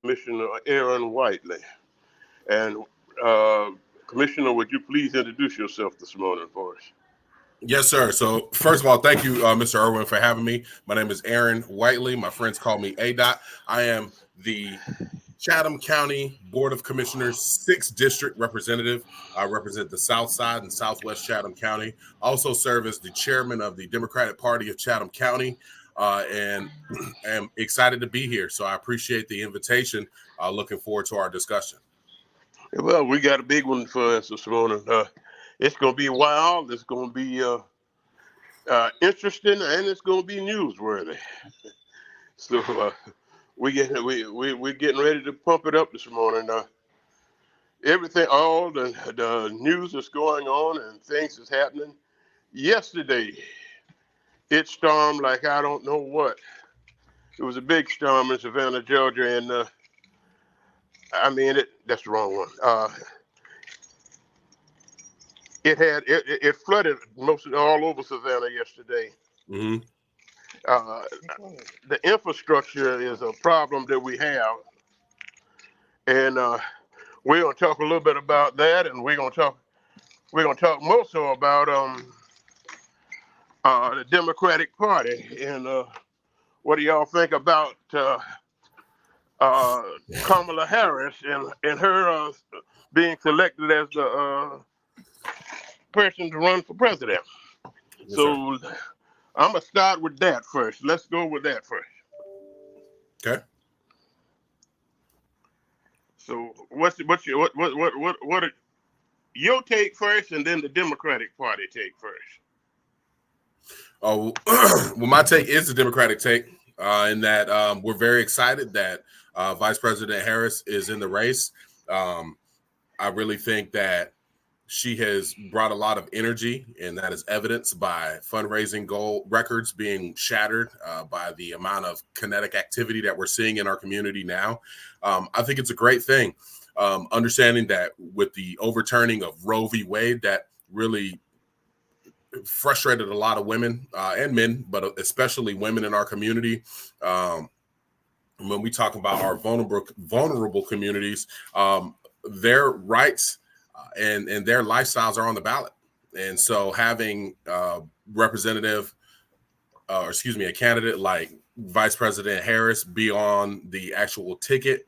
Commissioner Aaron Whiteley. And uh, Commissioner, would you please introduce yourself this morning for us? Yes, sir. So, first of all, thank you, Mr. Irwin, for having me. My name is Aaron Whiteley. My friends call me ADOT. I am the Chatham County Board of Commissioners 6th District Representative. I represent the South Side and Southwest Chatham County. I also serve as the chairman of the Democratic Party of Chatham County, and am excited to be here. So I appreciate the invitation. Looking forward to our discussion. Well, we got a big one for us this morning. It's going to be wild. It's going to be interesting, and it's going to be newsworthy. So we're getting ready to pump it up this morning. Everything, all the news that's going on and things that's happening. Yesterday, it stormed like I don't know what. It was a big storm in Savannah, Georgia, and that's the wrong one. It flooded most of all over Savannah yesterday. Mm-hmm. Uh, the infrastructure is a problem that we have, and we're gonna talk a little bit about that, and we're gonna talk more so about the Democratic Party, and what do y'all think about Kamala Harris and her being selected as the person to run for president? Yes, So I'm gonna start with that first. Let's go with that first. okay. So what are your take first, and then the Democratic Party take first? Oh, well, my take is the Democratic take, in that we're very excited that Vice President Harris is in the race. I really think that she has brought a lot of energy, and that is evidenced by fundraising goal records being shattered by the amount of kinetic activity that we're seeing in our community now. I think it's a great thing, understanding that with the overturning of Roe v. Wade, that really frustrated a lot of women and men, but especially women in our community. When we talk about our vulnerable communities, their rights and their lifestyles are on the ballot. And so having a candidate like Vice President Harris be on the actual ticket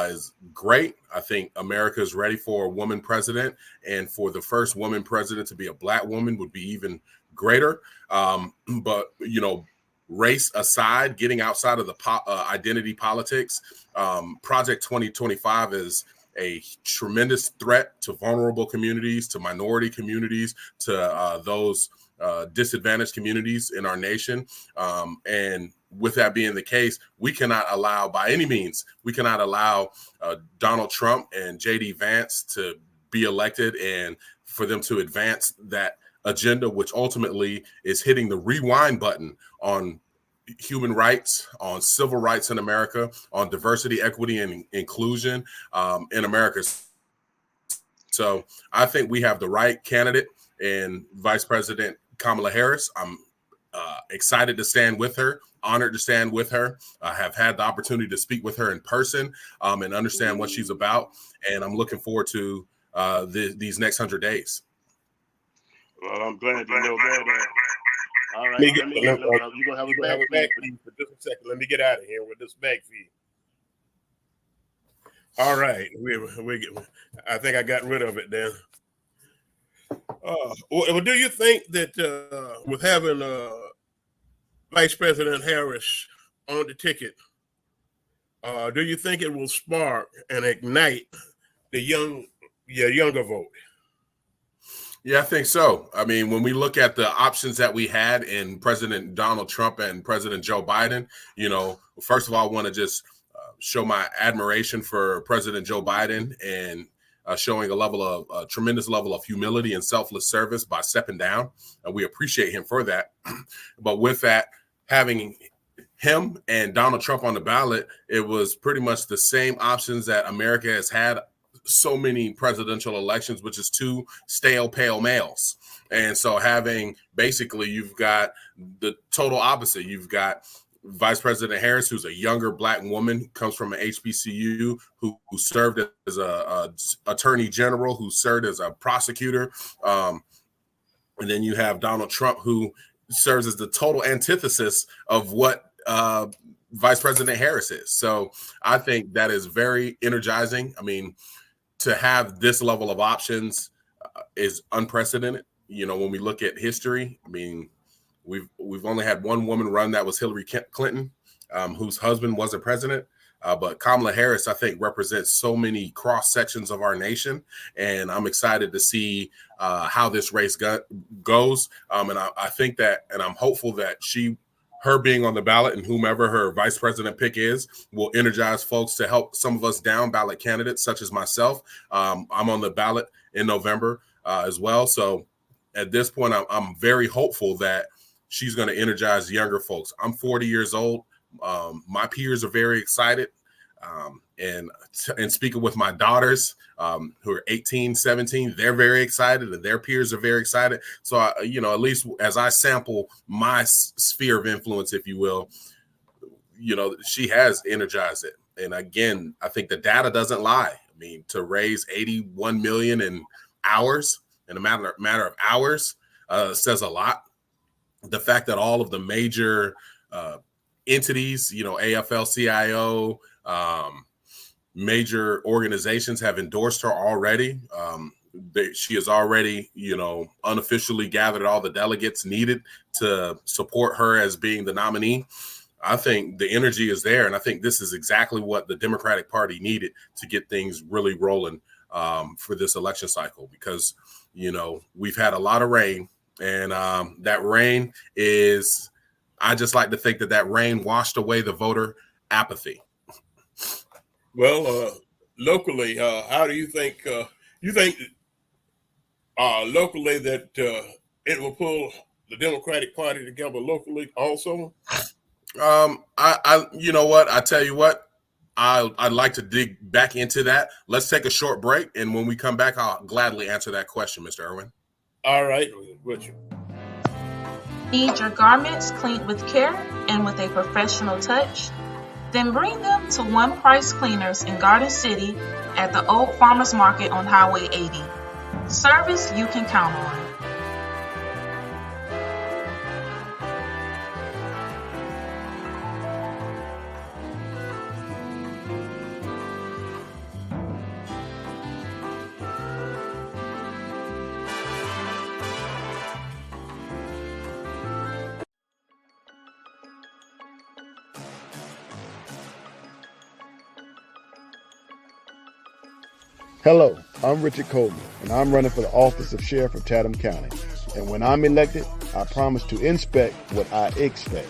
is great. I think America is ready for a woman president, and for the first woman president to be a Black woman would be even greater. But, race aside, getting outside of the identity politics, Project 2025 is a tremendous threat to vulnerable communities, to minority communities, to those disadvantaged communities in our nation. And with that being the case, we cannot allow, by any means, Donald Trump and J.D. Vance to be elected and for them to advance that agenda, which ultimately is hitting the rewind button on human rights, on civil rights in America, on diversity, equity, and inclusion in America. So I think we have the right candidate in Vice President Kamala Harris. I'm excited to stand with her, honored to stand with her. I have had the opportunity to speak with her in person and understand what she's about. And I'm looking forward to these next 100 days. Well, I'm glad to know that. All right, you're going to have a back feed for just a second. Let me get out of here with this back feed. All right. I think I got rid of it then. Well, do you think that with having Vice President Harris on the ticket, do you think it will spark and ignite the younger vote? Yeah, I think so. I mean, when we look at the options that we had in President Donald Trump and President Joe Biden, first of all, I want to just show my admiration for President Joe Biden and showing a tremendous level of humility and selfless service by stepping down. And we appreciate him for that. But with that, having him and Donald Trump on the ballot, it was pretty much the same options that America has had so many presidential elections, which is two stale pale males. And so you've got the total opposite. You've got Vice President Harris, who's a younger Black woman, comes from an HBCU, who served as a attorney general, who served as a prosecutor. And then you have Donald Trump, who serves as the total antithesis of what Vice President Harris is. So I think that is very energizing. I mean, to have this level of options is unprecedented. You know, when we look at history, I mean, we've only had one woman run, that was Hillary Clinton, whose husband wasn't president. But Kamala Harris, I think, represents so many cross sections of our nation, and I'm excited to see how this race goes. And I think that, and I'm hopeful that her being on the ballot and whomever her vice president pick is will energize folks to help some of us down ballot candidates, such as myself. I'm on the ballot in November as well. So at this point, I'm very hopeful that she's going to energize younger folks. I'm 40 years old. My peers are very excited. And speaking with my daughters who are 18, 17, they're very excited, and their peers are very excited. So, at least as I sample my sphere of influence, if you will, she has energized it. And again, I think the data doesn't lie. I mean, to raise 81 million in a matter of hours, says a lot. The fact that all of the major entities, AFL-CIO, major organizations have endorsed her already. She has already, unofficially gathered all the delegates needed to support her as being the nominee. I think the energy is there, and I think this is exactly what the Democratic Party needed to get things really rolling for this election cycle, because, we've had a lot of rain, and that rain is, I just like to think that rain washed away the voter apathy. Well, locally, how do you think? You think locally that it will pull the Democratic Party together locally also? You know what? I tell you what, I'd like to dig back into that. Let's take a short break, and when we come back, I'll gladly answer that question, Mr. Irwin. All right, with you. Need your garments cleaned with care and with a professional touch? Then bring them to One Price Cleaners in Garden City at the Old Farmers Market on Highway 80. Service you can count on. Hello, I'm Richard Coleman, and I'm running for the office of Sheriff of Chatham County. And when I'm elected, I promise to inspect what I expect.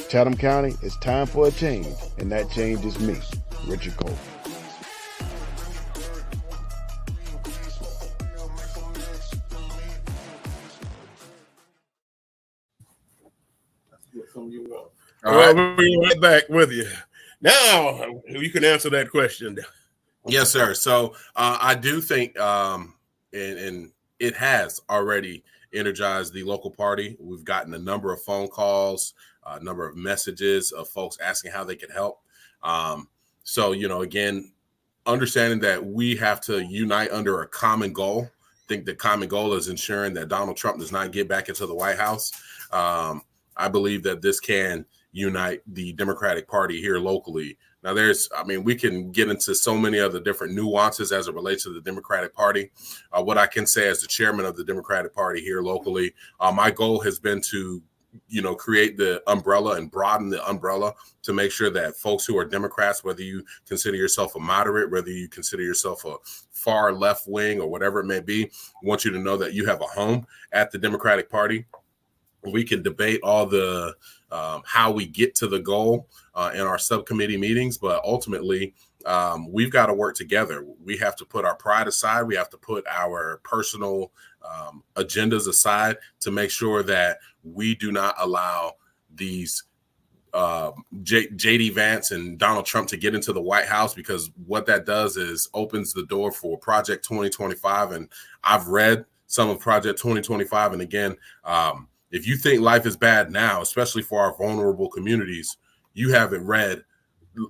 Chatham County, it's time for a change, and that change is me, Richard Coleman. Well, we'll be right back with you. Now, you can answer that question. Yes, sir. So I do think, and it has already energized the local party. We've gotten a number of phone calls, a number of messages of folks asking how they can help. So, again, understanding that we have to unite under a common goal. I think the common goal is ensuring that Donald Trump does not get back into the White House. I believe that this can unite the Democratic Party here locally. Now, we can get into so many other different nuances as it relates to the Democratic Party. What I can say as the chairman of the Democratic Party here locally, my goal has been to, create the umbrella and broaden the umbrella to make sure that folks who are Democrats, whether you consider yourself a moderate, whether you consider yourself a far left wing or whatever it may be, want you to know that you have a home at the Democratic Party. We can debate all the how we get to the goal in our subcommittee meetings, but ultimately we've got to work together. We have to put our pride aside. We have to put our personal agendas aside to make sure that we do not allow these J.D. Vance and Donald Trump to get into the White House, because what that does is opens the door for Project 2025. And I've read some of Project 2025. And again, if you think life is bad now, especially for our vulnerable communities, you haven't read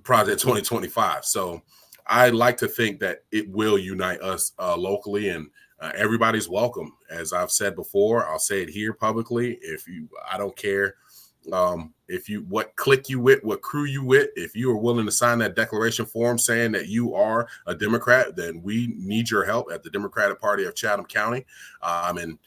Project 2025. So I like to think that it will unite us locally, and everybody's welcome. As I've said before, I'll say it here publicly. I don't care if you what clique you with, what crew you with. If you are willing to sign that declaration form saying that you are a Democrat, then we need your help at the Democratic Party of Chatham County. And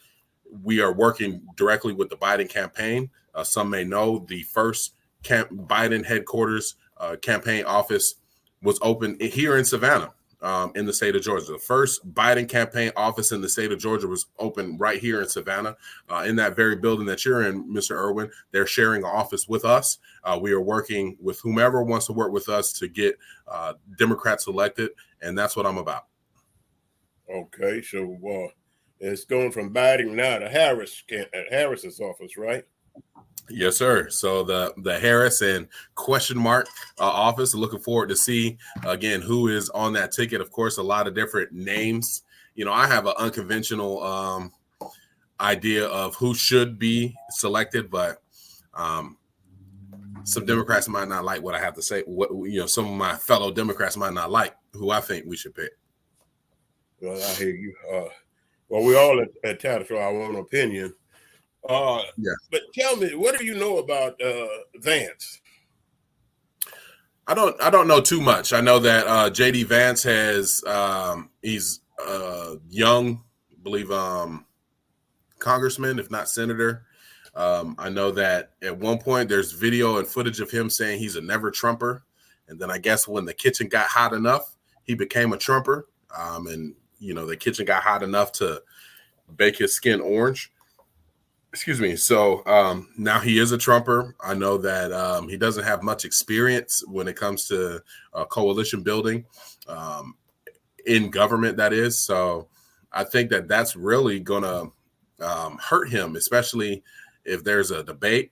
we are working directly with the Biden campaign. Some may know the first Biden headquarters campaign office was open here in Savannah, in the state of Georgia. The first Biden campaign office in the state of Georgia was open right here in Savannah, in that very building that you're in, Mr. Irwin. They're sharing an office with us. We are working with whomever wants to work with us to get Democrats elected, and that's what I'm about. Okay, so it's going from Biden now to Harris's office, right? Yes, sir. So the Harris and question mark office. Looking forward to see again who is on that ticket. Of course, a lot of different names. I have an unconventional idea of who should be selected, but some Democrats might not like what I have to say. Some of my fellow Democrats might not like who I think we should pick. Well, I hear you. Well, we all entitled to our own opinion. Yeah. But tell me, what do you know about Vance? I don't know too much. I know that JD Vance has he's young, I believe congressman, if not senator. I know that at one point there's video and footage of him saying he's a never Trumper, and then I guess when the kitchen got hot enough, he became a Trumper. And the kitchen got hot enough to bake his skin orange. Excuse me. So now he is a Trumper. I know that he doesn't have much experience when it comes to coalition building in government, that is. So I think that that's really going to hurt him, especially if there's a debate.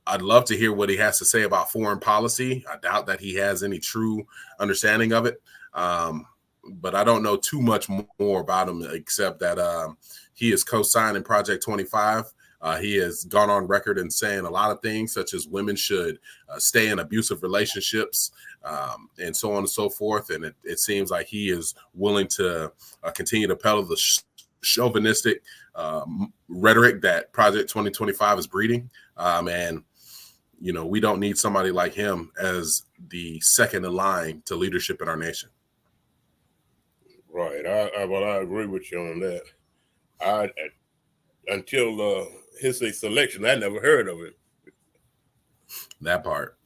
I'd love to hear what he has to say about foreign policy. I doubt that he has any true understanding of it. But I don't know too much more about him, except that he is co-signing Project 25. He has gone on record in saying a lot of things, such as women should stay in abusive relationships and so on and so forth. And it seems like he is willing to continue to peddle the chauvinistic rhetoric that Project 2025 is breeding. And we don't need somebody like him as the second in line to leadership in our nation. Right. I agree with you on that. Until his selection, I never heard of it. That part.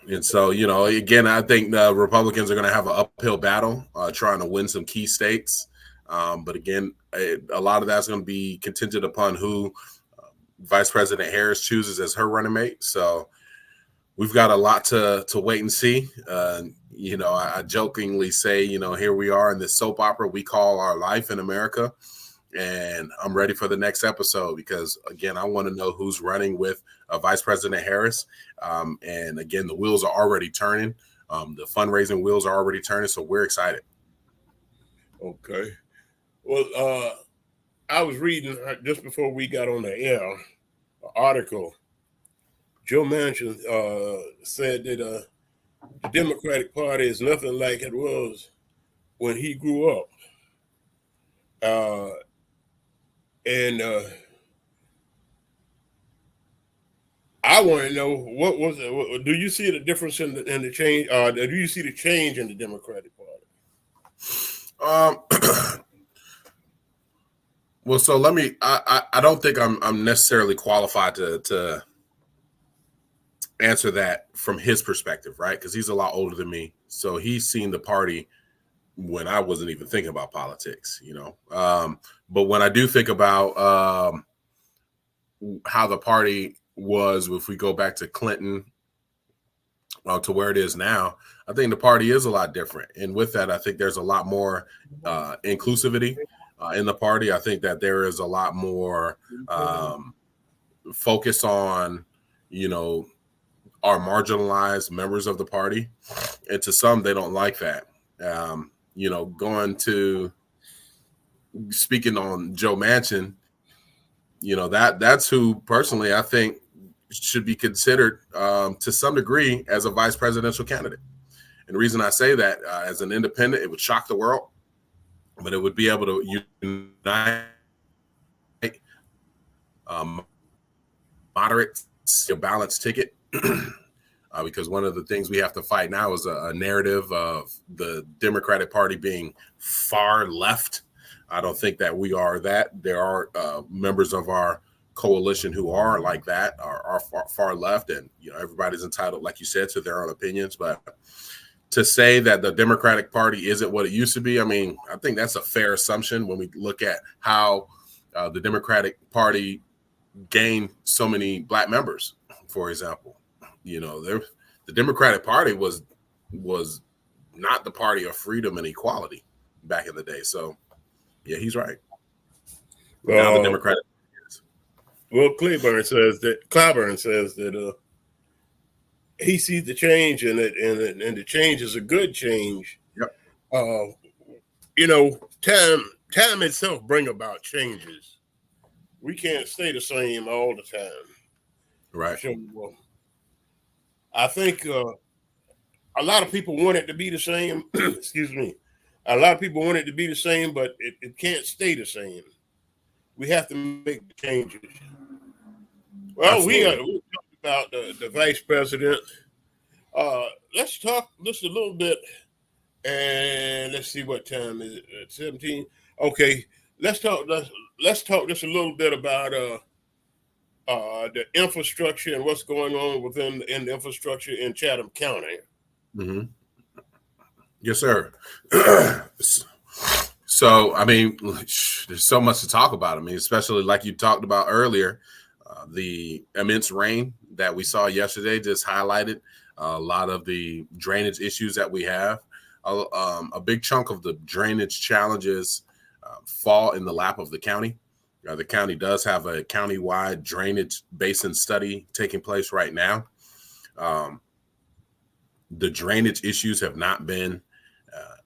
And so, again, I think the Republicans are going to have an uphill battle trying to win some key states. But again, a lot of that's going to be contingent upon who Vice President Harris chooses as her running mate. So we've got a lot to wait and see. I jokingly say, here we are in this soap opera we call our life in America. And I'm ready for the next episode because, again, I want to know who's running with Vice President Harris. And, again, the wheels are already turning. The fundraising wheels are already turning, so we're excited. Okay. Well, I was reading just before we got on the air an article. Joe Manchin said that the Democratic Party is nothing like it was when he grew up. And I want to know what was it? Do you see the difference in the change? Do you see the change in the Democratic Party? Well, so let me. I don't think I'm necessarily qualified to answer that from his perspective, right? Because he's a lot older than me, so he's seen the party when I wasn't even thinking about politics, But when I do think about how the party was, if we go back to Clinton to where it is now, I think the party is a lot different. And with that, I think there's a lot more inclusivity in the party. I think that there is a lot more focus on, our marginalized members of the party. And to some, they don't like that. Going to speaking on Joe Manchin, that's who personally I think should be considered to some degree as a vice presidential candidate. And the reason I say that, as an independent, it would shock the world, but it would be able to unite moderate, a balanced ticket. Because one of the things we have to fight now is a narrative of the Democratic Party being far left. I don't think that we are that. There are members of our coalition who are like that, are far left, and everybody's entitled, like you said, to their own opinions. But to say that the Democratic Party isn't what it used to be, I mean, I think that's a fair assumption when we look at how the Democratic Party gained so many Black members, for example. The Democratic Party was not the party of freedom and equality back in the day. So, yeah, he's right. Now the Democratic Party is. Well, Clyburn says that he sees the change in it, and the change is a good change. Yep. Time itself bring about changes. We can't stay the same all the time. Right. So, I think a lot of people want it to be the same. Excuse me. A lot of people want it to be the same, but it can't stay the same. We have to make the changes. Well, we talked about the vice president. Let's talk just a little bit, and let's see what time is it. 17. Okay, let's talk just a little bit about the infrastructure and what's going on in the infrastructure in Chatham County. Mm-hmm. Yes, sir. So, I mean, there's so much to talk about. I mean, especially like you talked about earlier, the immense rain that we saw yesterday just highlighted a lot of the drainage issues that we have. A big chunk of the drainage challenges fall in the lap of the county. The county does have a county-wide drainage basin study taking place right now. The drainage issues have not been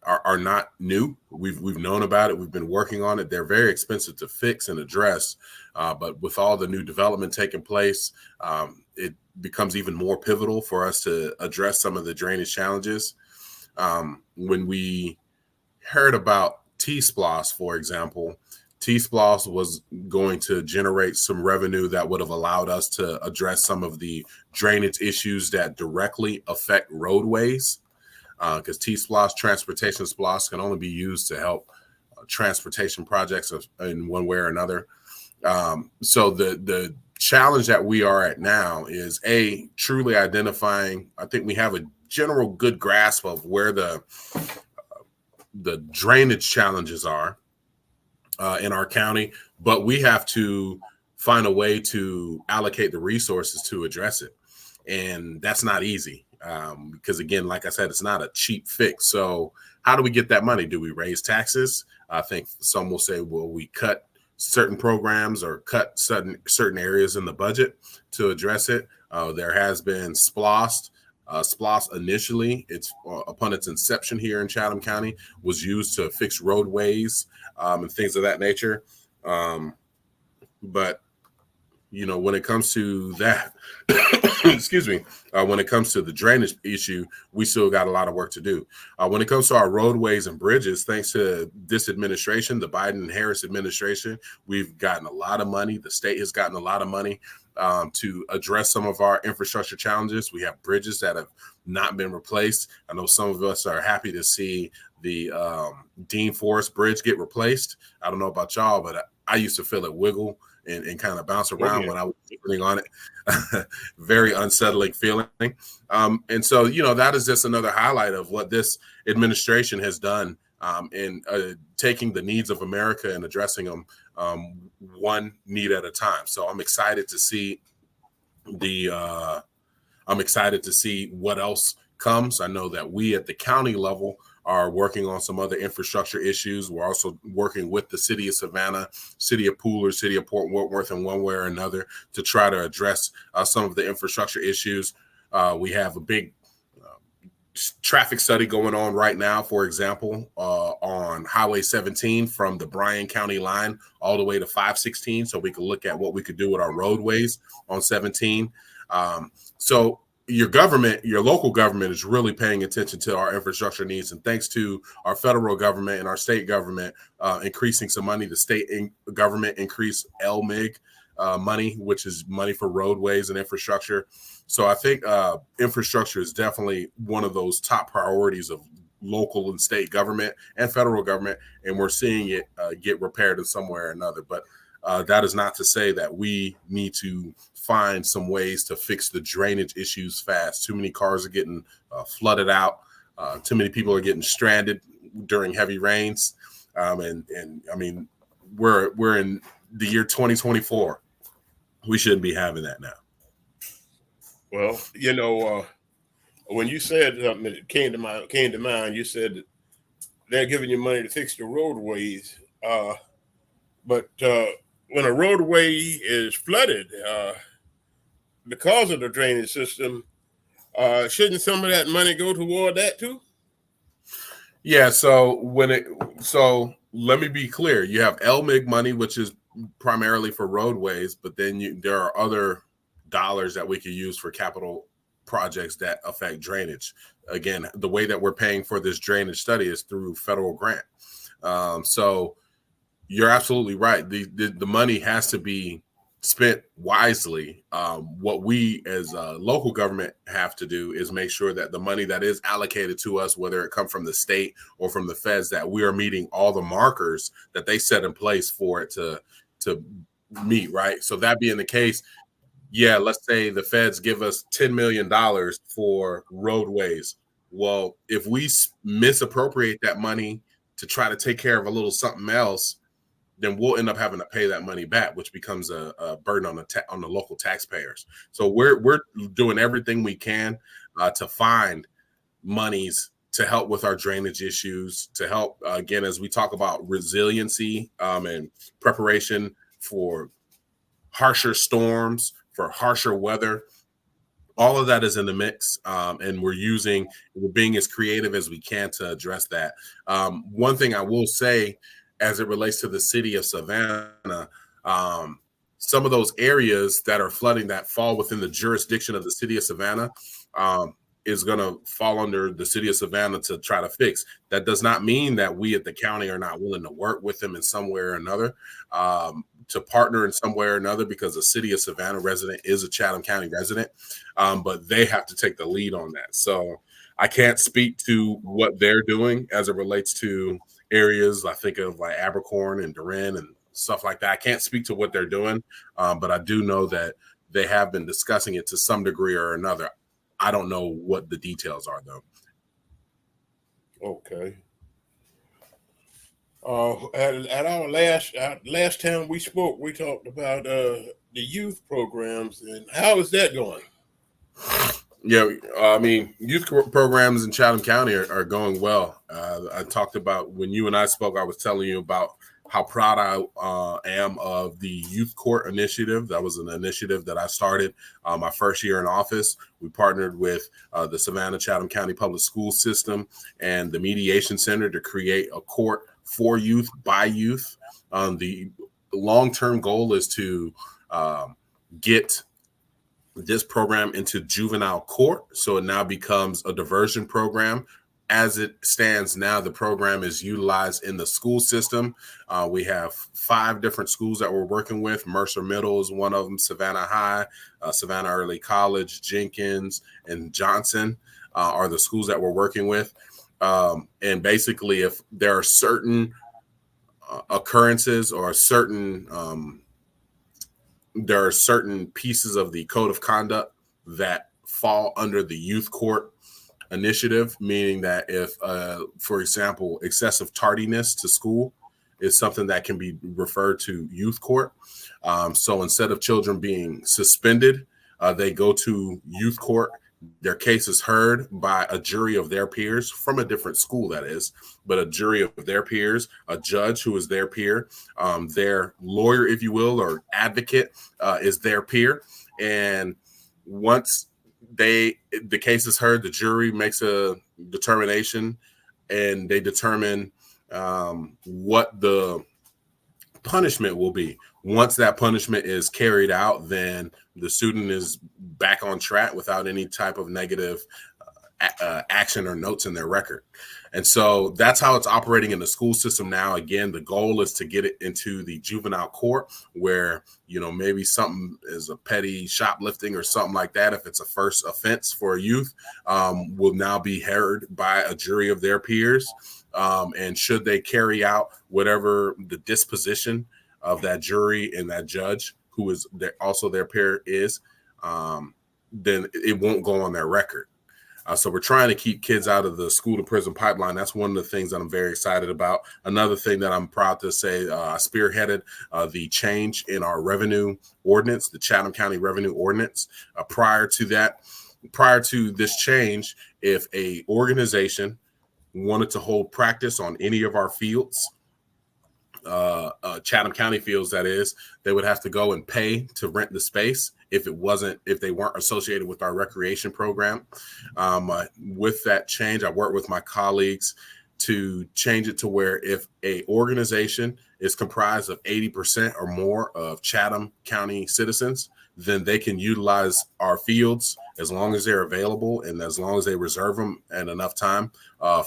are not new. We've known about it. We've been working on it. They're very expensive to fix and address, but with all the new development taking place, it becomes even more pivotal for us to address some of the drainage challenges. When we heard about T-Splosh, for example, T-Splosh was going to generate some revenue that would have allowed us to address some of the drainage issues that directly affect roadways. Because T-Splosh, transportation splosh, can only be used to help transportation projects in one way or another. So the challenge that we are at now is truly identifying. I think we have a general good grasp of where the drainage challenges are in our county, but we have to find a way to allocate the resources to address it. And that's not easy. Because again, like I said, it's not a cheap fix. So how do we get that money? Do we raise taxes? I think some will say, well, we cut certain programs or cut certain areas in the budget to address it. There has been Splosh. Splosh initially, upon its inception here in Chatham County, was used to fix roadways and things of that nature. But when it comes to that, excuse me, when it comes to the drainage issue, we still got a lot of work to do. When it comes to our roadways and bridges, thanks to this administration, the Biden and Harris administration, we've gotten a lot of money. The state has gotten a lot of money to address some of our infrastructure challenges. We have bridges that have not been replaced. I know some of us are happy to see the Dean Forest Bridge get replaced. I don't know about y'all, but I used to feel it wiggle and kind of bounce around when I was sitting on it. Very unsettling feeling. And so, that is just another highlight of what this administration has done in taking the needs of America and addressing them one need at a time. So I'm excited to see what else comes. I know that we at the county level are working on some other infrastructure issues. We're also working with the city of Savannah, city of Pooler, city of Port Worth in one way or another to try to address some of the infrastructure issues. We have a big traffic study going on right now, for example, on Highway 17 from the Bryan County line all the way to 516. So we can look at what we could do with our roadways on 17. So your government, your local government is really paying attention to our infrastructure needs. And thanks to our federal government and our state government increasing some money, the state government increased LMIG money, which is money for roadways and infrastructure. So I think infrastructure is definitely one of those top priorities of local and state government and federal government. And we're seeing it get repaired in some way or another. But that is not to say that we need to find some ways to fix the drainage issues fast. Too many cars are getting flooded out. Too many people are getting stranded during heavy rains. And I mean, we're in the year 2024. We shouldn't be having that now. Well, when you said something that came to mind, you said that they're giving you money to fix the roadways. But when a roadway is flooded because of the drainage system, shouldn't some of that money go toward that too? Yeah. So let me be clear. You have LMIG money, which is primarily for roadways, but then there are other dollars that we could use for capital projects that affect drainage. Again, the way that we're paying for this drainage study is through federal grant. So you're absolutely right. The money has to be spent wisely. What we as local government have to do is make sure that the money that is allocated to us, whether it come from the state or from the feds, that we are meeting all the markers that they set in place for it to meet, right? So that being the case, yeah, let's say the feds give us $10 million for roadways. Well, if we misappropriate that money to try to take care of a little something else, then we'll end up having to pay that money back, which becomes a burden on the local taxpayers. So we're doing everything we can to find monies to help with our drainage issues, to help, again, as we talk about resiliency and preparation for harsher storms, for harsher weather. All of that is in the mix, and we're being as creative as we can to address that. One thing I will say, as it relates to the city of Savannah, some of those areas that are flooding that fall within the jurisdiction of the city of Savannah is going to fall under the city of Savannah to try to fix. That does not mean that we at the county are not willing to work with them in some way or another, to partner in some way or another, because the city of Savannah resident is a Chatham County resident, but they have to take the lead on that. So I can't speak to what they're doing as it relates to areas. I think of like Abercorn and Durin and stuff like that. I can't speak to what they're doing, but I do know that they have been discussing it to some degree or another. I don't know what the details are, though. Okay. At our last time we spoke, we talked about the youth programs, and how is that going? Yeah, I mean, youth programs in Chatham County are going well. I talked about, when you and I spoke, I was telling you about how proud I am of the Youth Court initiative. That was an initiative that I started my first year in office. We partnered with the Savannah Chatham County Public School System and the Mediation Center to create a court for youth by youth. The long-term goal is to get this program into juvenile court, so it now becomes a diversion program. As it stands now, the program is utilized in the school system. We have 5 different schools that we're working with. Mercer Middle is one of them, Savannah High, Savannah Early College, Jenkins, and Johnson are the schools that we're working with. And basically, if there are certain occurrences or there are certain pieces of the code of conduct that fall under the youth court initiative, meaning that if, for example, excessive tardiness to school is something that can be referred to youth court. So instead of children being suspended, they go to youth court. Their case is heard by a jury of their peers from a different school, that is, but a jury of their peers, a judge who is their peer, their lawyer, if you will, or advocate is their peer. And once the case is heard, the jury makes a determination, and they determine what the punishment will be. once that punishment is carried out, then the student is back on track without any type of negative action or notes in their record. And so that's how it's operating in the school system now. Again, the goal is to get it into the juvenile court where, maybe something is a petty shoplifting or something like that. If it's a first offense for a youth, will now be heard by a jury of their peers. And should they carry out whatever the disposition of that jury and that judge, who is also their peer, is, then it won't go on their record. So we're trying to keep kids out of the school to prison pipeline. That's one of the things that I'm very excited about. Another thing that I'm proud to say, I spearheaded the change in our revenue ordinance, the Chatham County Revenue Ordinance. Prior to this change, if a organization wanted to hold practice on any of our fields, Chatham County fields, that is, they would have to go and pay to rent the space if they weren't associated with our recreation program. With that change, I worked with my colleagues to change it to where if a organization is comprised of 80% or more of Chatham County citizens, then they can utilize our fields as long as they're available and as long as they reserve them in enough time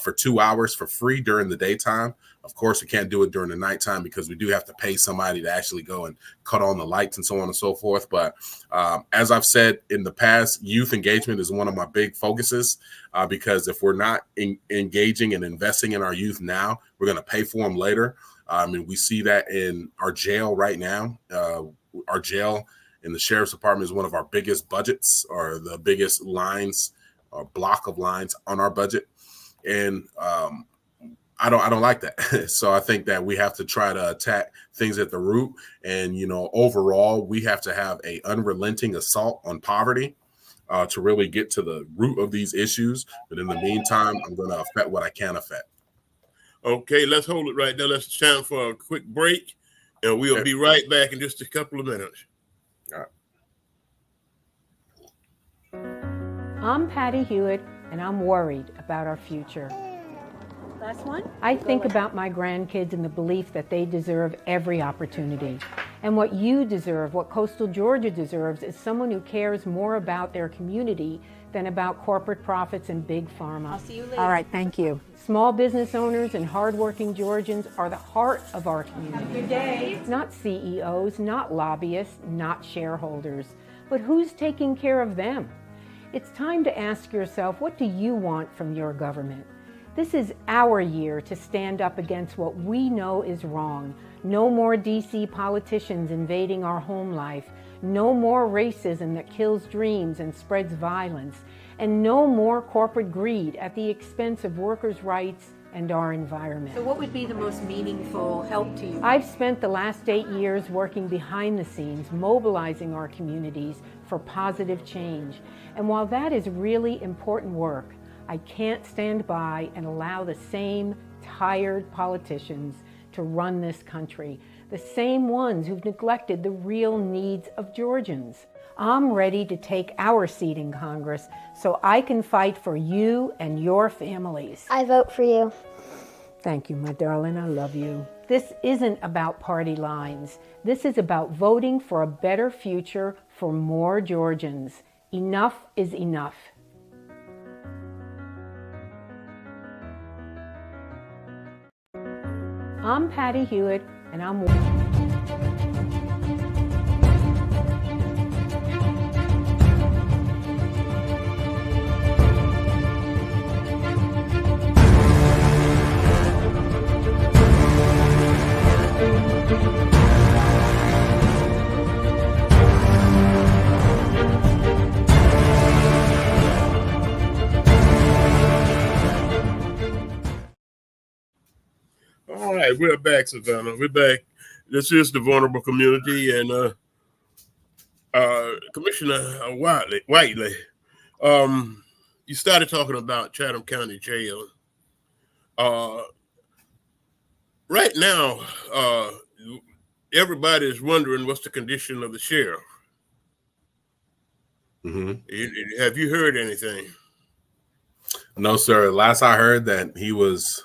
for 2 hours for free during the daytime. Of course, we can't do it during the nighttime because we do have to pay somebody to actually go and cut on the lights and so on and so forth. But as I've said in the past, youth engagement is one of my big focuses because if we're not engaging and investing in our youth now, we're going to pay for them later. And we see that in our jail right now. Our jail in the sheriff's department is one of our biggest budgets, or the biggest lines or block of lines on our budget. And I don't like that. So I think that we have to try to attack things at the root. And, overall, we have to have a unrelenting assault on poverty to really get to the root of these issues. But in the meantime, I'm going to affect what I can affect. Okay, let's hold it right there. Let's time for a quick break, and we'll be right back in just a couple of minutes. All right. I'm Patty Hewitt, and I'm worried about our future. Last one. I think about my grandkids and the belief that they deserve every opportunity. And what you deserve, what coastal Georgia deserves, is someone who cares more about their community than about corporate profits and big pharma. I'll see you later. All right, thank you. Small business owners and hardworking Georgians are the heart of our community. Have a good day. Not CEOs, not lobbyists, not shareholders. But who's taking care of them? It's time to ask yourself, what do you want from your government? This is our year to stand up against what we know is wrong. No more DC politicians invading our home life. No more racism that kills dreams and spreads violence. And no more corporate greed at the expense of workers' rights and our environment. So what would be the most meaningful help to you? I've spent the last 8 years working behind the scenes, mobilizing our communities for positive change. And while that is really important work, I can't stand by and allow the same tired politicians to run this country, the same ones who've neglected the real needs of Georgians. I'm ready to take our seat in Congress so I can fight for you and your families. I vote for you. Thank you, my darling. I love you. This isn't about party lines. This is about voting for a better future for more Georgians. Enough is enough. I'm Patty Hewitt, and I'm... All right, we're back, Savannah. We're back. This is the vulnerable community, and Commissioner Whiteley, you started talking about Chatham County Jail. Right now, everybody is wondering what's the condition of the sheriff. Mm-hmm. Have you heard anything? No, sir. Last I heard that he was,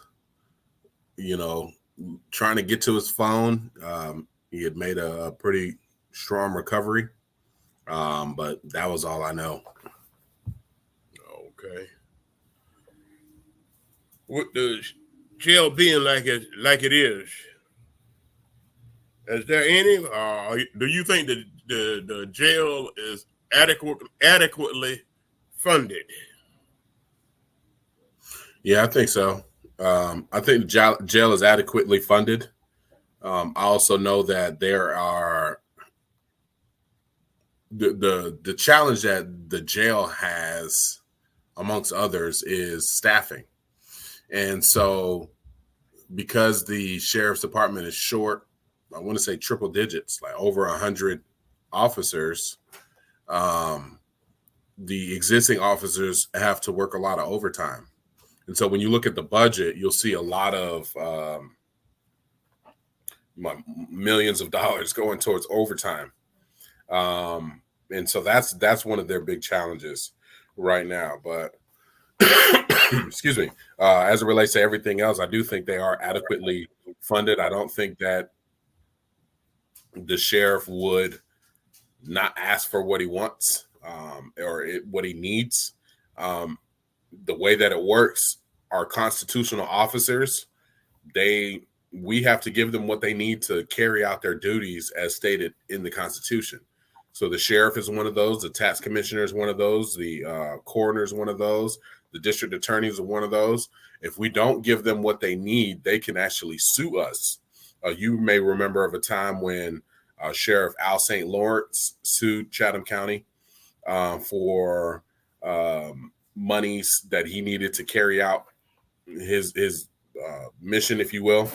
trying to get to his phone. He had made a pretty strong recovery, but that was all I know. Okay. With the jail being like it is there any? Do you think that the jail is adequately funded? Yeah, I think so. I think jail is adequately funded. I also know that there are the challenge that the jail has, amongst others, is staffing, and so because the sheriff's department is short, I want to say triple digits, like over 100 officers. Um, the existing officers have to work a lot of overtime. And so when you look at the budget, you'll see a lot of millions of dollars going towards overtime. And so that's one of their big challenges right now. But excuse me, as it relates to everything else, I do think they are adequately funded. I don't think that the sheriff would not ask for what he wants what he needs. The way that it works, our constitutional officers, we have to give them what they need to carry out their duties as stated in the Constitution. So the sheriff is one of those, the tax commissioner is one of those, the coroner is one of those, the district attorneys are one of those. If we don't give them what they need, they can actually sue us. You may remember of a time when Sheriff Al St. Lawrence sued Chatham County for monies that he needed to carry out his mission, if you will,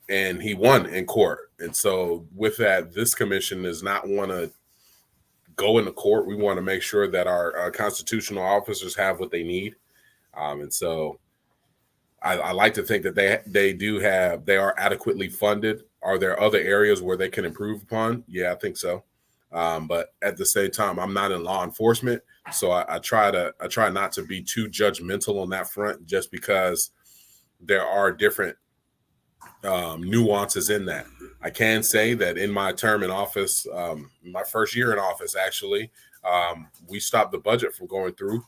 and he won in court. And so with that, this commission does not want to go into court. We want to make sure that our constitutional officers have what they need. And so I like to think that they are adequately funded. Are there other areas where they can improve upon? Yeah, I think so. But at the same time, I'm not in law enforcement, so I try not to be too judgmental on that front, just because there are different nuances in that. I can say that in my term in office, my first year in office, actually, we stopped the budget from going through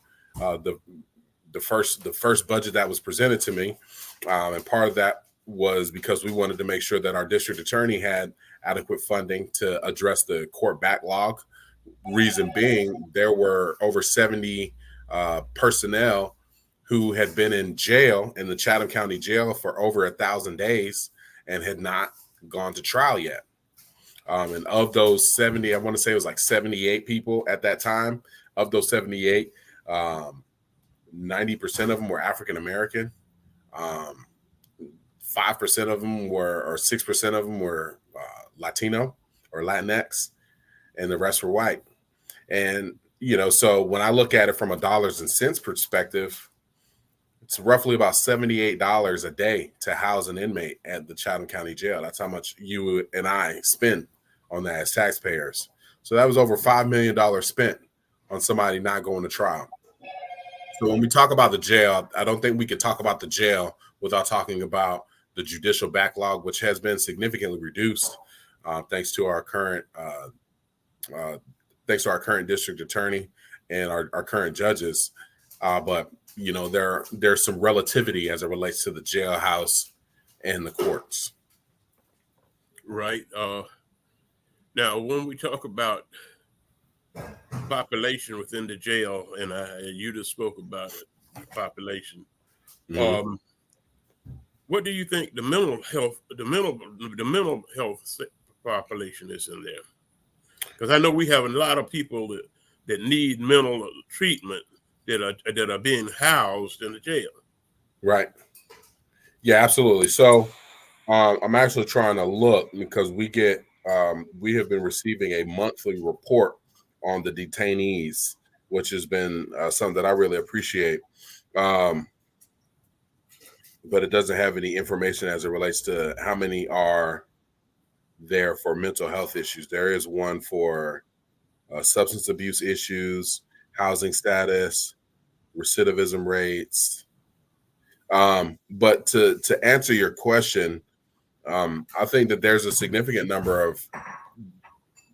the first budget that was presented to me, and part of that was because we wanted to make sure that our district attorney had adequate funding to address the court backlog. Reason being, there were over 70 personnel who had been in jail in the Chatham County Jail for over 1,000 days and had not gone to trial yet. And of those 70, I want to say it was like 78 people at that time. Of those 78, 90% of them were African American. 5% of them were, or 6% of them were Latino or Latinx, and the rest were white. And, so when I look at it from a dollars and cents perspective, it's roughly about $78 a day to house an inmate at the Chatham County Jail. That's how much you and I spend on that as taxpayers. So that was over $5 million spent on somebody not going to trial. So when we talk about the jail, I don't think we could talk about the jail without talking about the judicial backlog, which has been significantly reduced thanks to our current district attorney and our current judges. But there's some relativity as it relates to the jailhouse and the courts. Right. Now, when we talk about population within the jail, and you just spoke about it, the population. Mm-hmm. What do you think the mental health population is in there? Because I know we have a lot of people that need mental treatment that are being housed in the jail. Right. Yeah, absolutely. So I'm actually trying to look because we have been receiving a monthly report on the detainees, which has been something that I really appreciate. But it doesn't have any information as it relates to how many are there for mental health issues. There is one for substance abuse issues, housing status, recidivism rates. But to answer your question, I think that there's a significant number of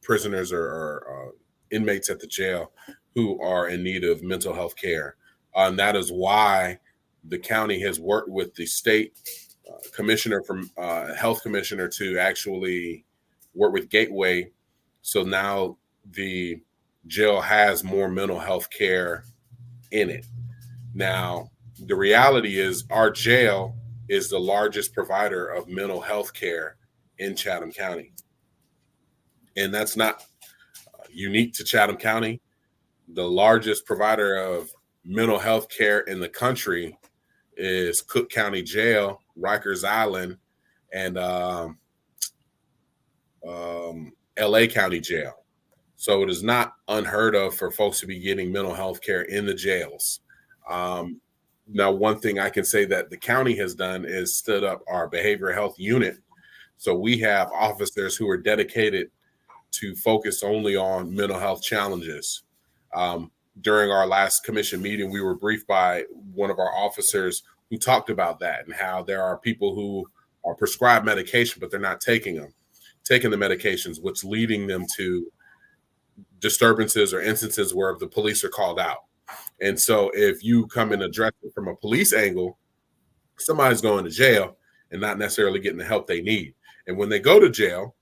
prisoners or inmates at the jail who are in need of mental health care. And that is why the county has worked with the state commissioner from health commissioner to actually work with Gateway. So now the jail has more mental health care in it. Now, the reality is our jail is the largest provider of mental health care in Chatham County. And that's not unique to Chatham County. The largest provider of mental health care in the country is Cook County Jail, Rikers Island, and LA County Jail. So it is not unheard of for folks to be getting mental health care in the jails. Um, Now, one thing I can say that the county has done is stood up our behavioral health unit. So we have officers who are dedicated to focus only on mental health challenges. During our last commission meeting, we were briefed by one of our officers who talked about that and how there are people who are prescribed medication, but they're not taking the medications, which leading them to disturbances or instances where the police are called out. And so if you come and address it from a police angle, somebody's going to jail and not necessarily getting the help they need. And when they go to jail,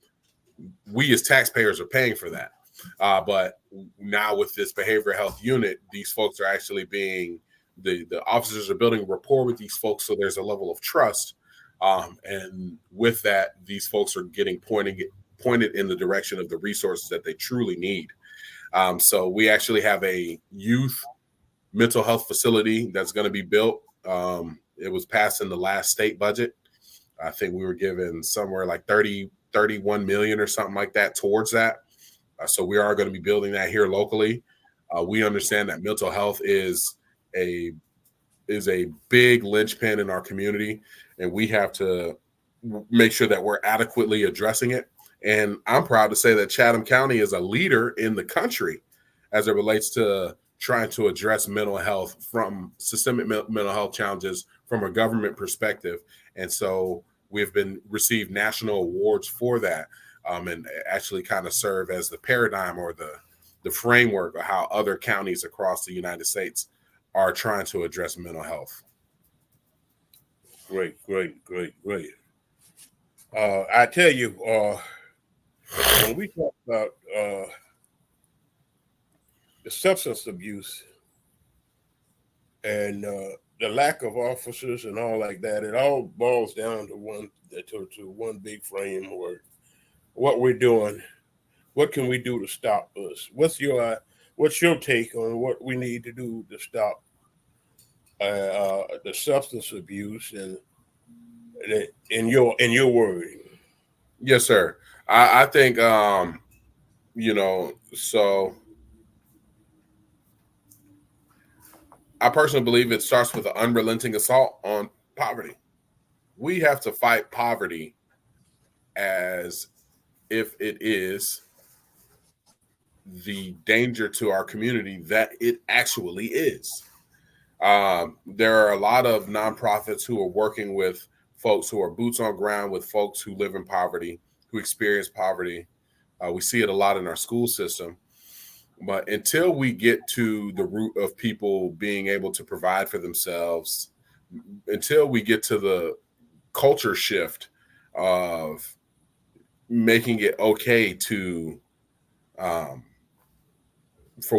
we as taxpayers are paying for that. But now with this behavioral health unit, these folks are actually being, the officers are building rapport with these folks. So there's a level of trust. And with that, these folks are getting pointed in the direction of the resources that they truly need. So we actually have a youth mental health facility that's going to be built. It was passed in the last state budget. I think we were given somewhere like 31 million or something like that towards that. So we are going to be building that here locally. We understand that mental health is a big linchpin in our community, and we have to make sure that we're adequately addressing it. And I'm proud to say that Chatham County is a leader in the country as it relates to trying to address mental health, from systemic mental health challenges from a government perspective. And so we've received national awards for that, and actually kind of serve as the paradigm or the framework of how other counties across the United States are trying to address mental health. Great. I tell you, when we talk about the substance abuse and the lack of officers and all like that, it all boils down to one big framework. What we're doing, what can we do to stop us? What's your take on what we need to do to stop the substance abuse and in your wording? Yes, sir. I think so I personally believe it starts with an unrelenting assault on poverty. We have to fight poverty as if it is the danger to our community that it actually is. There are a lot of nonprofits who are working with folks who are boots on ground with folks who live in poverty, who experience poverty. We see it a lot in our school system. But until we get to the root of people being able to provide for themselves, until we get to the culture shift of making it okay to, for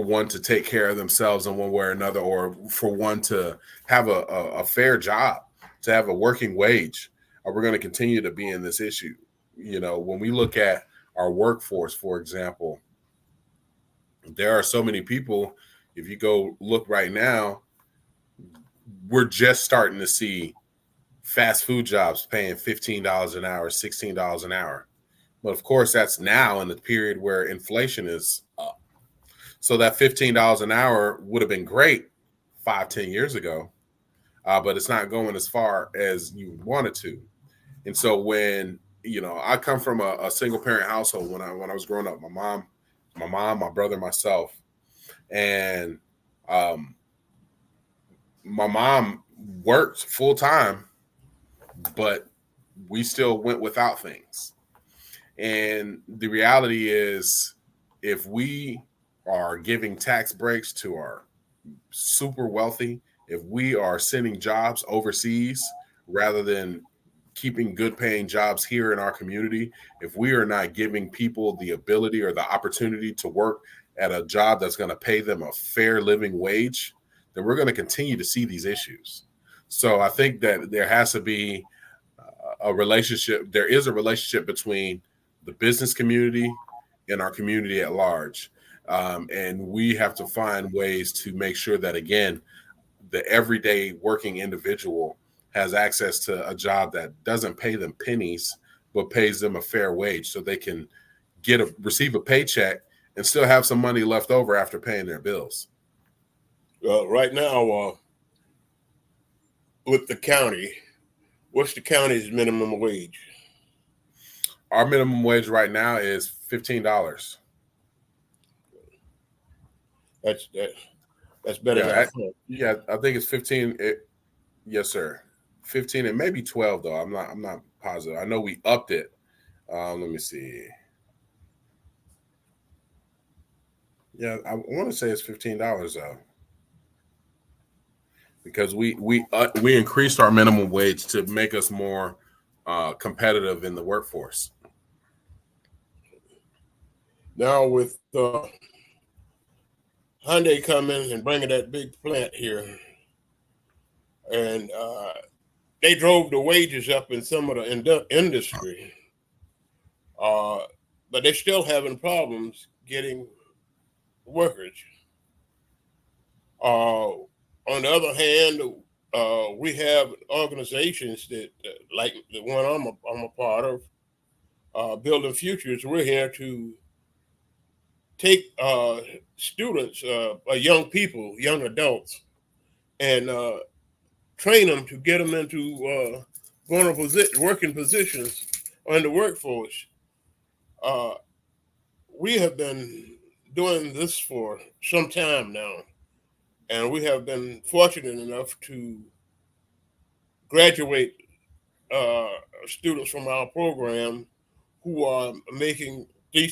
one to take care of themselves in one way or another, or for one to have a fair job, to have a working wage, we're going to continue to be in this issue. When we look at our workforce, for example, there are so many people. If you go look right now, we're just starting to see fast food jobs paying $15 an hour, $16 an hour. But of course, that's now in the period where inflation is up. So that $15 an hour would have been great 5-10 years ago, but it's not going as far as you wanted to. And so when, I come from a single parent household when I was growing up, my mom, my brother, myself, and my mom worked full time, but we still went without things. And the reality is, if we are giving tax breaks to our super wealthy, if we are sending jobs overseas rather than keeping good paying jobs here in our community, if we are not giving people the ability or the opportunity to work at a job that's going to pay them a fair living wage, then we're going to continue to see these issues. So I think that there has to be a relationship. There is a relationship between the business community and our community at large. And we have to find ways to make sure that, again, the everyday working individual has access to a job that doesn't pay them pennies, but pays them a fair wage so they can receive a paycheck and still have some money left over after paying their bills. Right now, with the county, what's the county's minimum wage? Our minimum wage right now is $15. That's better than I thought. Yeah, I think it's 15. Yes, sir. 15 and maybe 12 though. I'm not positive. I know we upped it. Let me see. Yeah, I want to say it's $15 though, because we increased our minimum wage to make us more competitive in the workforce. Now with Hyundai coming and bringing that big plant here, and they drove the wages up in some of the industry, but they're still having problems getting workers. On the other hand, we have organizations that, like the one I'm a part of, Building Futures. We're here to take students, young people, young adults, and train them to get them into working positions in the workforce. We have been doing this for some time now, and we have been fortunate enough to graduate students from our program who are making a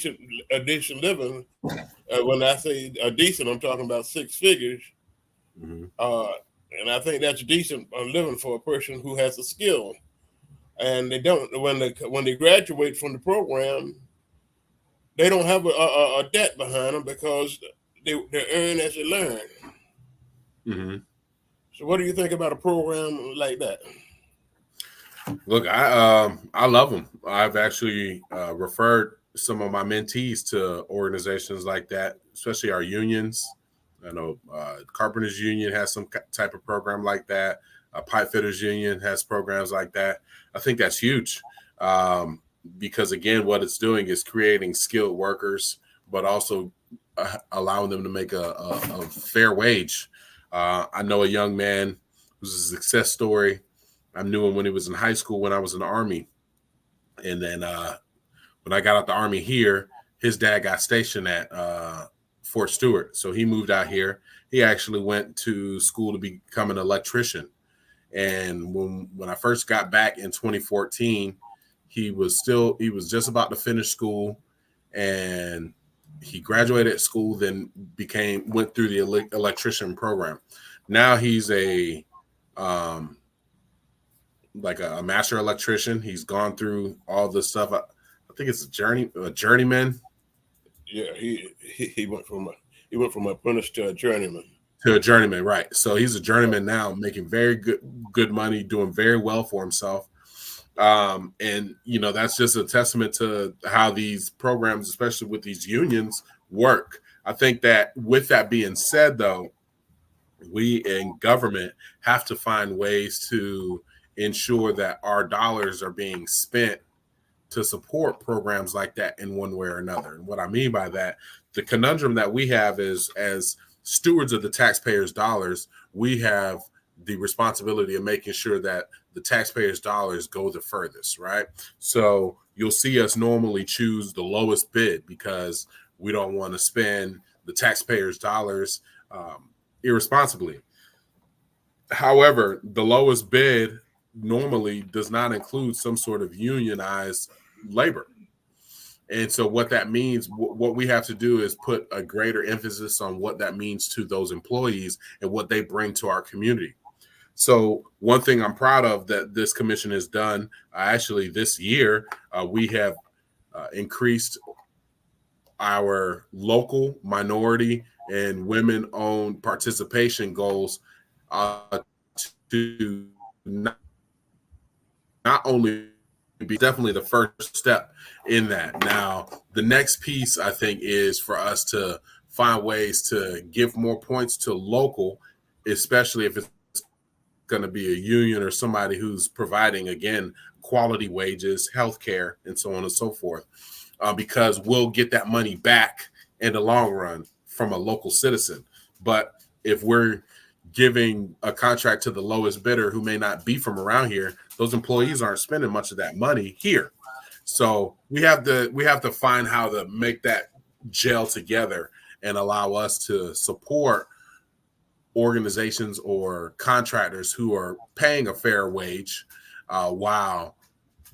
decent living. When I say a decent, I'm talking about six figures. Mm-hmm. And I think that's decent living for a person who has a skill. And they don't, when they graduate from the program, they don't have a debt behind them because they earn as they learn. Mm-hmm. So what do you think about a program like that? Look, I love them. I've actually referred some of my mentees to organizations like that, especially our unions. I know Carpenters Union has some type of program like that. Pipe Fitters Union has programs like that. I think that's huge because, again, what it's doing is creating skilled workers, but also allowing them to make a fair wage. I know a young man who's a success story. I knew him when he was in high school when I was in the Army. And then when I got out the Army here, his dad got stationed at Fort Stewart. So he moved out here. He actually went to school to become an electrician. And when I first got back in 2014, he was just about to finish school, and he graduated school, then went through the electrician program. Now he's like a master electrician. He's gone through all this stuff. I think it's a journeyman. Yeah, he went from apprentice to a journeyman. To a journeyman, right? So he's a journeyman now, making very good money, doing very well for himself. And that's just a testament to how these programs, especially with these unions, work. I think that with that being said, though, we in government have to find ways to ensure that our dollars are being spent to support programs like that in one way or another. And what I mean by that, the conundrum that we have is, as stewards of the taxpayers' dollars, we have the responsibility of making sure that the taxpayers' dollars go the furthest, right? So you'll see us normally choose the lowest bid because we don't want to spend the taxpayers' dollars irresponsibly. However, the lowest bid normally does not include some sort of unionized labor. And so what that means, what we have to do is put a greater emphasis on what that means to those employees and what they bring to our community. So one thing I'm proud of that this commission has done, actually this year, we have increased our local minority and women-owned participation goals to not only be definitely the first step in that. Now, the next piece I think is for us to find ways to give more points to local, especially if it's going to be a union or somebody who's providing, again, quality wages, healthcare, and so on and so forth, because we'll get that money back in the long run from a local citizen. But if we're giving a contract to the lowest bidder who may not be from around here, those employees aren't spending much of that money here. So we have to find how to make that gel together and allow us to support organizations or contractors who are paying a fair wage while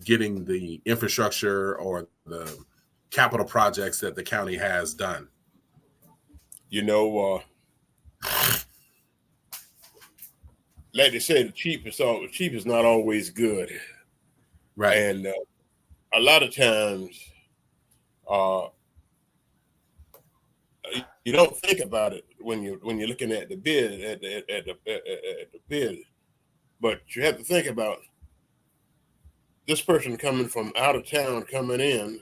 getting the infrastructure or the capital projects that the county has done. You know, like they say, the cheap is not always good, right? And a lot of times, you don't think about it when you're looking at the bid at the bid, but you have to think about this person coming from out of town coming in,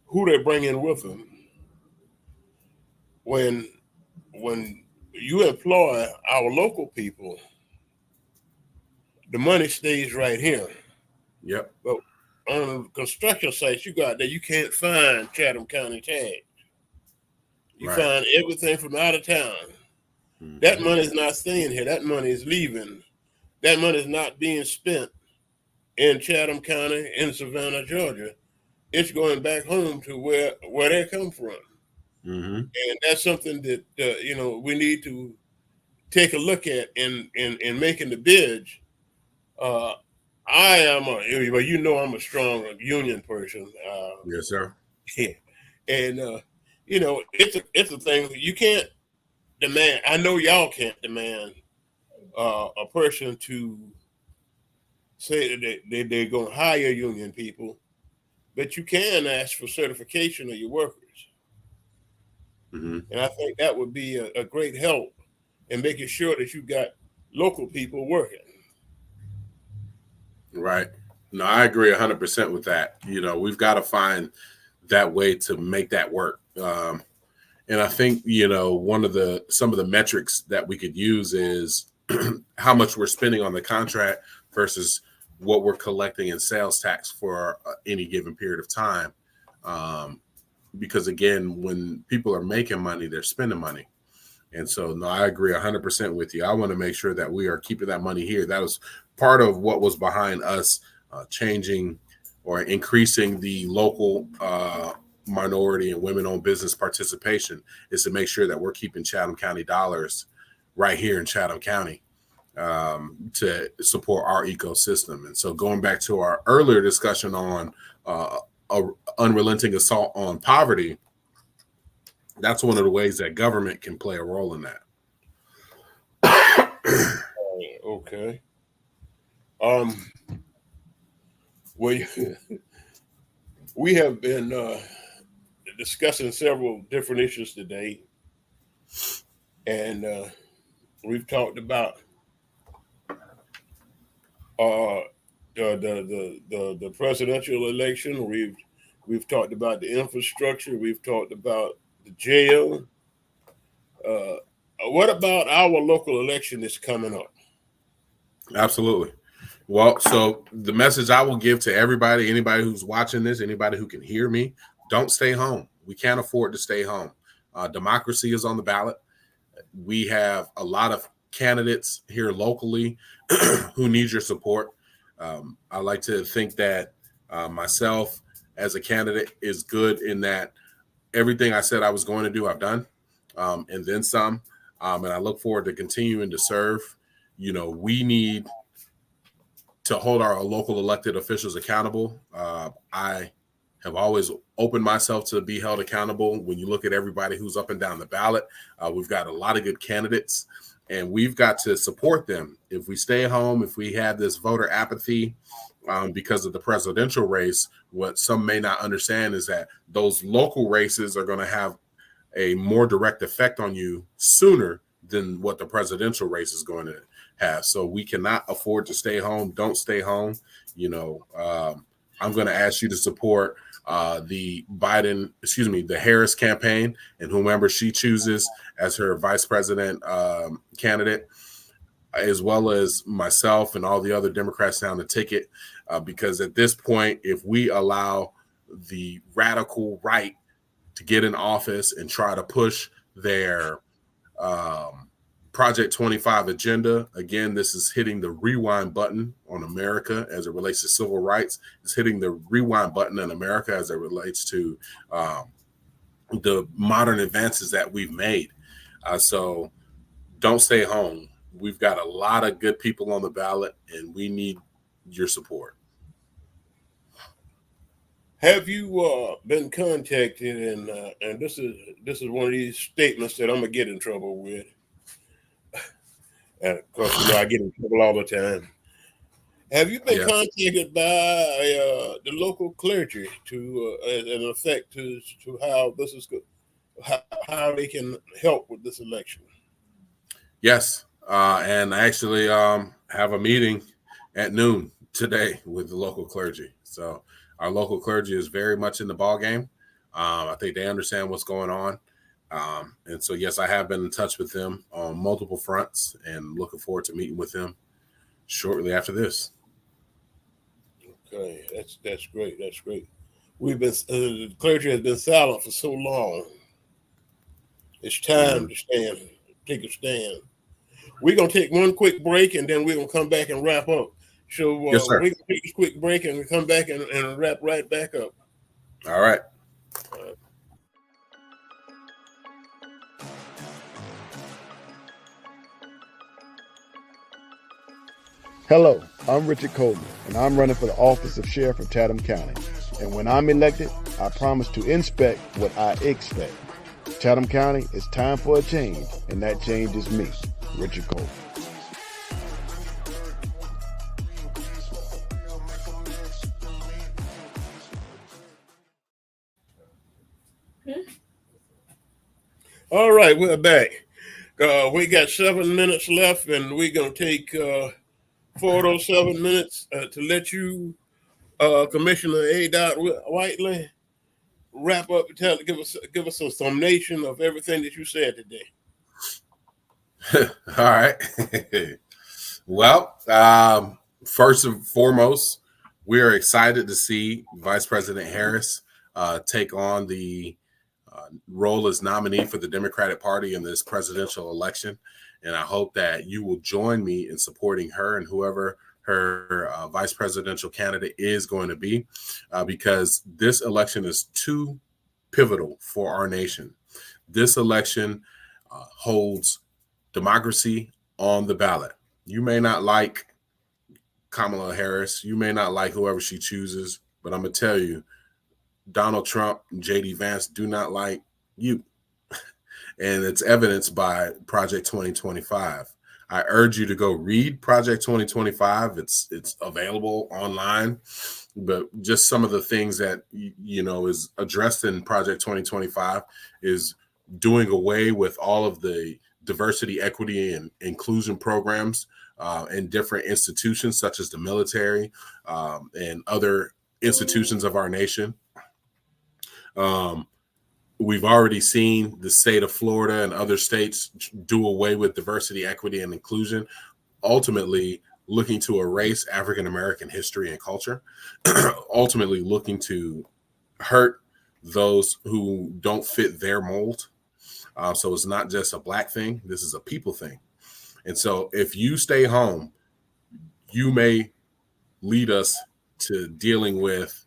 who they're bringing with them. When you employ our local people, the money stays right here. Yep. But on construction sites, you got that you can't find Chatham County tags. You find everything from out of town. Mm-hmm. That money is not staying here. That money is leaving. That money is not being spent in Chatham County, in Savannah, Georgia. It's going back home to where they come from. Mm-hmm. And that's something that we need to take a look at in making the bids. I'm a strong union person. Yes, sir. Yeah. And it's a thing you can't demand. I know y'all can't demand a person to say that they're going to hire union people, but you can ask for certification of your workers. Mm-hmm. And I think that would be a great help in making sure that you got local people working. Right. No, I agree 100% with that. We've got to find that way to make that work. And I think, some of the metrics that we could use is how much we're spending on the contract versus what we're collecting in sales tax for any given period of time. Because again, when people are making money, they're spending money. And so, no, I agree 100% with you. I want to make sure that we are keeping that money here. That was part of what was behind us changing or increasing the local minority and women-owned business participation, is to make sure that we're keeping Chatham County dollars right here in Chatham County to support our ecosystem. And so going back to our earlier discussion on unrelenting assault on poverty, that's one of the ways that government can play a role in that. Okay. We have been discussing several different issues today, and we've talked about the presidential election. We've talked about the infrastructure. We've talked about the jail. What about our local election that's coming up? Absolutely. Well, so the message I will give to anybody who's watching this, anybody who can hear me, don't stay home. We can't afford to stay home. Democracy is on the ballot. We have a lot of candidates here locally who need your support. I like to think that myself as a candidate is good in that everything I said I was going to do, I've done, and then some. And I look forward to continuing to serve. We need to hold our local elected officials accountable. I have always opened myself to be held accountable. When you look at everybody who's up and down the ballot, we've got a lot of good candidates, and we've got to support them. If we stay home, if we have this voter apathy because of the presidential race, what some may not understand is that those local races are going to have a more direct effect on you sooner than what the presidential race is going to have. So we cannot afford to stay home. Don't stay home. I'm going to ask you to support the Harris campaign and whomever she chooses as her vice president candidate, as well as myself and all the other Democrats down the ticket. Because at this point, if we allow the radical right to get in office and try to push their Project 25 agenda, again, this is hitting the rewind button on America as it relates to civil rights. It's hitting the rewind button in America as it relates to the modern advances that we've made. So don't stay home. We've got a lot of good people on the ballot, and we need your support. Have you been contacted? And this is one of these statements that I'm gonna get in trouble with. And of course, I get in trouble all the time. Have you been contacted by the local clergy to an effect to how this is how they can help with this election? Yes, and I actually have a meeting at noon today with the local clergy. So our local clergy is very much in the ballgame. I think they understand what's going on. And so, yes, I have been in touch with them on multiple fronts and looking forward to meeting with them shortly after this. Okay, that's great. That's great. We've been the clergy has been silent for so long. It's time to take a stand. We're gonna take one quick break, and then we're gonna come back and wrap up. So yes, sir. we're gonna take a quick break, and we come back and wrap right back up. All right. Hello, I'm Richard Coleman, and I'm running for the office of Sheriff of Chatham County. And when I'm elected, I promise to inspect what I expect. Chatham County, it's time for a change, and that change is me, Richard Coleman. All right, we're back. We got 7 minutes left, and we're gonna take 4 of those 7 minutes to let you, Commissioner A. Whiteley, wrap up and give us a summation of everything that you said today. All right. Well, first and foremost, we are excited to see Vice President Harris take on the role as nominee for the Democratic Party in this presidential election. And I hope that you will join me in supporting her and whoever her vice presidential candidate is going to be, because this election is too pivotal for our nation. This election holds democracy on the ballot. You may not like Kamala Harris. You may not like whoever she chooses, but I'm going to tell you, Donald Trump and J.D. Vance do not like you. And it's evidenced by Project 2025. I urge you to go read Project 2025. It's available online, but just some of the things that, is addressed in Project 2025 is doing away with all of the diversity, equity, and inclusion programs in different institutions, such as the military and other institutions of our nation. We've already seen the state of Florida and other states do away with diversity, equity, and inclusion, ultimately looking to erase African-American history and culture, ultimately looking to hurt those who don't fit their mold. So it's not just a Black thing. This is a people thing. And so if you stay home, you may lead us to dealing with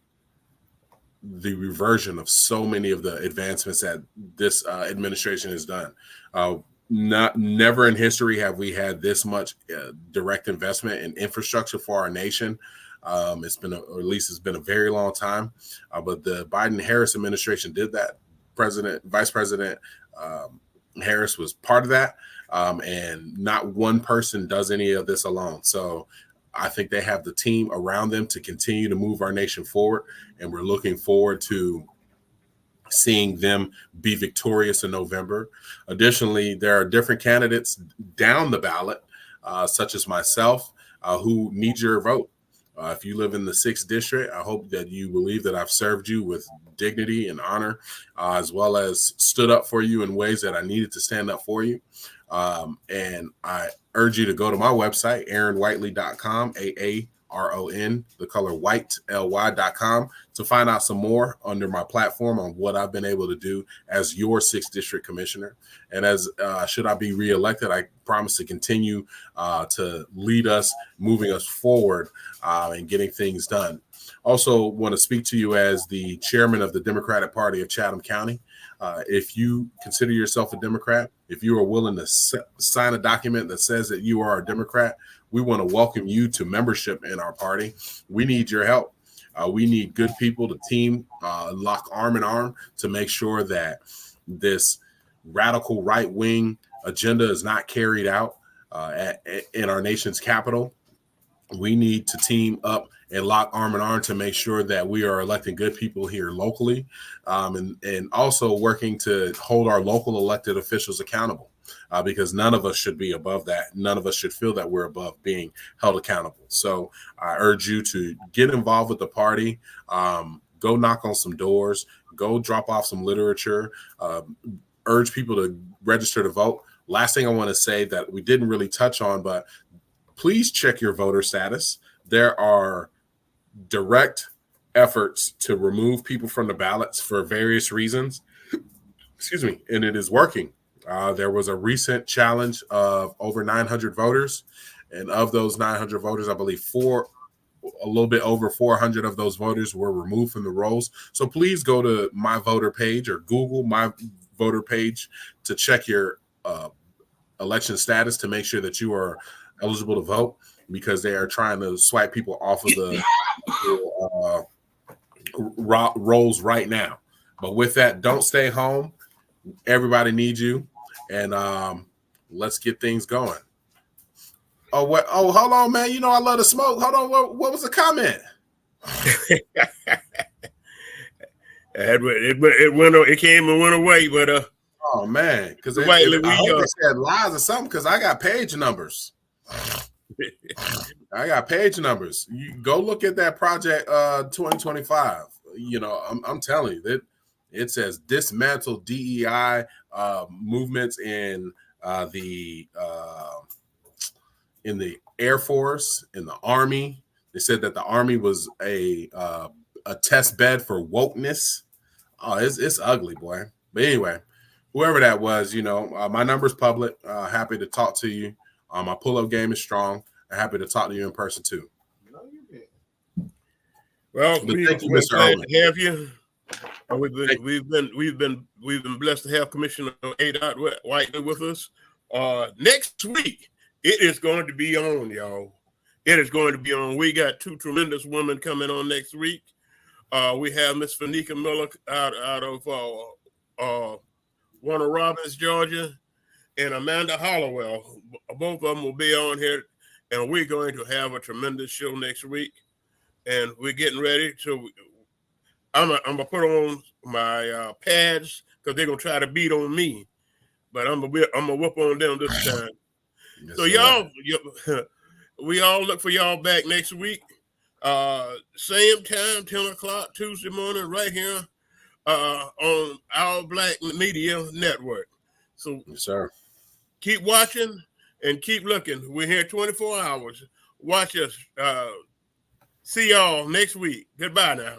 the reversion of so many of the advancements that this administration has done. never in history have we had this much direct investment in infrastructure for our nation. It's been, or at least it's been a very long time, but the Biden-Harris administration did that. Vice President Harris was part of that, and not one person does any of this alone. So I think they have the team around them to continue to move our nation forward, and we're looking forward to seeing them be victorious in November. Additionally, there are different candidates down the ballot, such as myself, who need your vote. If you live in the 6th district, I hope that you believe that I've served you with dignity and honor, as well as stood up for you in ways that I needed to stand up for you. And I urge you to go to my website, aaronwhiteley.com, AARON, the color white, LY.com, to find out some more under my platform on what I've been able to do as your 6th district commissioner. And as should I be reelected, I promise to continue to lead us, moving us forward and getting things done. Also want to speak to you as the chairman of the Democratic Party of Chatham County. If you consider yourself a Democrat, if you are willing to sign a document that says that you are a Democrat, we want to welcome you to membership in our party. We need your help. We need good people to team, lock arm in arm to make sure that this radical right-wing agenda is not carried out in our nation's capital. We need to team up and lock arm in arm to make sure that we are electing good people here locally, and also working to hold our local elected officials accountable, because none of us should be above that. None of us should feel that we're above being held accountable. So I urge you to get involved with the party, go knock on some doors, go drop off some literature, urge people to register to vote. Last thing I want to say that we didn't really touch on, but please check your voter status. There are direct efforts to remove people from the ballots for various reasons. Excuse me. And it is working. There was a recent challenge of over 900 voters. And of those 900 voters, I believe a little bit over 400 of those voters were removed from the rolls. So please go to my voter page or Google my voter page to check your election status to make sure that you are eligible to vote, because they are trying to swipe people off of the rolls right now. But with that, don't stay home. Everybody needs you, and let's get things going. Oh, what? Oh, hold on, man. You know I love to smoke. Hold on. What was the comment? It came and went away, but oh man, because I hope they said lies or something, because I got page numbers. I got page numbers. You go look at that project 2025. You know, I'm telling you that it says dismantle DEI movements in the Air Force, in the Army. They said that the Army was a test bed for wokeness. Oh, it's ugly, boy. But anyway, whoever that was, you know, my number's public. Happy to talk to you. My pull-up game is strong. I'm happy to talk to you in person too. Well, thank you, we're Mr. glad Irwin. to have you. We've been blessed to have Commissioner A. Whiteley with us. Next week, it is going to be on, y'all. It is going to be on. We got two tremendous women coming on next week. We have Miss Fanika Miller out of Warner Robins, Georgia, and Amanda Hollowell. Both of them will be on here, and we're going to have a tremendous show next week. And we're getting ready. So I'm gonna put on my pads because they're gonna try to beat on me, but I'm gonna whoop on them this time. Yes, so y'all, we all look for y'all back next week. Same time, 10 o'clock Tuesday morning, right here on Our Black Media Network. So, yes, sir. Keep watching and keep looking. We're here 24 hours. Watch us. See y'all next week. Goodbye now.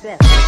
like this.